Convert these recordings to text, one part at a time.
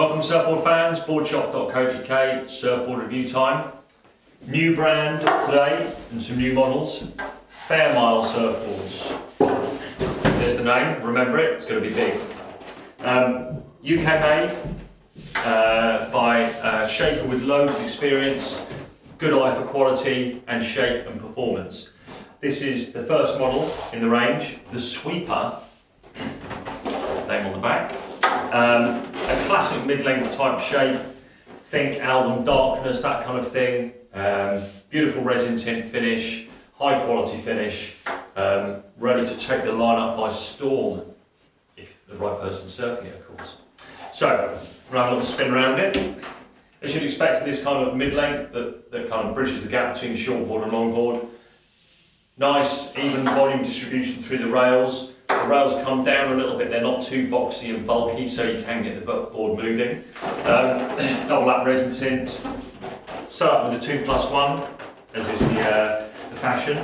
Welcome Surfboard fans, boardshop.co.uk, surfboard review time. New brand today and some new models, Fairmile surfboards. There's the name, remember it, it's going to be big. UK made by a shaper with loads of experience, good eye for quality and shape and performance. This is the first model in the range, the Sweeper, name on the back. A classic mid-length type shape, think album darkness, that kind of thing. Beautiful resin tint finish, high quality finish, ready to take the line up by storm, if the right person's surfing it, of course. So, we'll have a little spin around it. As you'd expect this kind of mid-length that kind of bridges the gap between shortboard and longboard. Nice, even volume distribution through the rails. The rails come down a little bit, they're not too boxy and bulky, so you can get the board moving. Double lap resin tint, set up with a 2+1, as is the fashion.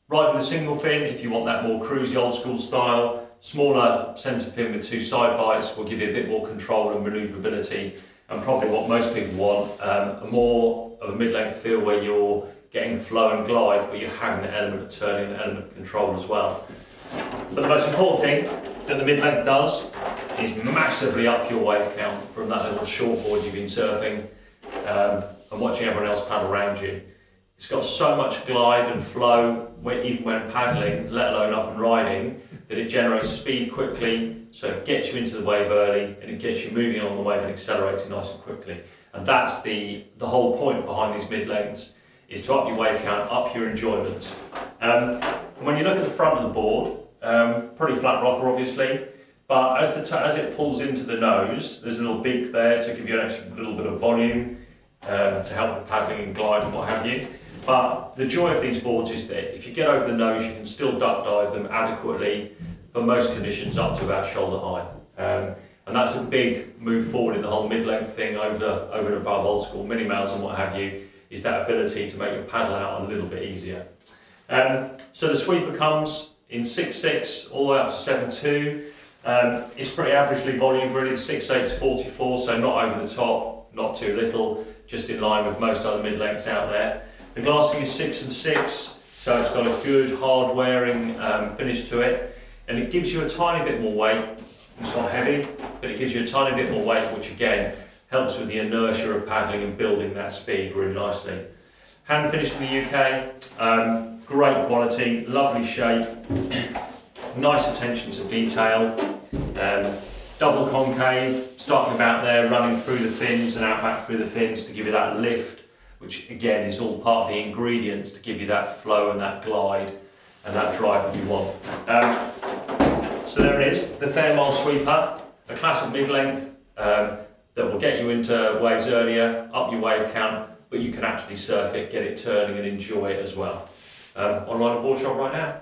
Right with a single fin, if you want that more cruisy old school style. Smaller centre fin with two side bites will give you a bit more control and manoeuvrability, and probably what most people want, a more of a mid-length feel where you're getting flow and glide, but you're having the element of turning and the element of control as well. But the most important thing that the mid-length does is massively up your wave count from that little shortboard you've been surfing and watching everyone else paddle around you. It's got so much glide and flow, even when paddling, let alone up and riding, that it generates speed quickly, so it gets you into the wave early and it gets you moving on the wave and accelerating nice and quickly. And that's the whole point behind these mid-lengths, is to up your wave count, up your enjoyment. When you look at the front of the board, pretty flat rocker obviously, but as it pulls into the nose, there's a little beak there to give you an extra little bit of volume to help with paddling and glide and what have you. But the joy of these boards is that if you get over the nose, you can still duck dive them adequately for most conditions up to about shoulder height. And that's a big move forward in the whole mid-length thing over and above old school mini mouths and what have you, is that ability to make your paddle out a little bit easier. So the Sweeper comes in 6.6 all the way up to 7.2. It's pretty averagely volume really, the 6.8 is 44, so not over the top, not too little, just in line with most other mid-lengths out there. The glassing is 6 and 6, so it's got a good hard wearing finish to it, and it gives you a tiny bit more weight. It's not heavy, but it gives you a tiny bit more weight, which again helps with the inertia of paddling and building that speed really nicely. Hand finished in the UK, great quality, lovely shape, nice attention to detail, double concave, starting about there, running through the fins and out back through the fins to give you that lift, which again is all part of the ingredients to give you that flow and that glide and that drive that you want. So there it is, the Fairmile Sweeper, a classic mid-length that will get you into waves earlier, up your wave count, but you can actually surf it, get it turning and enjoy it as well. Online at Boardshop right now.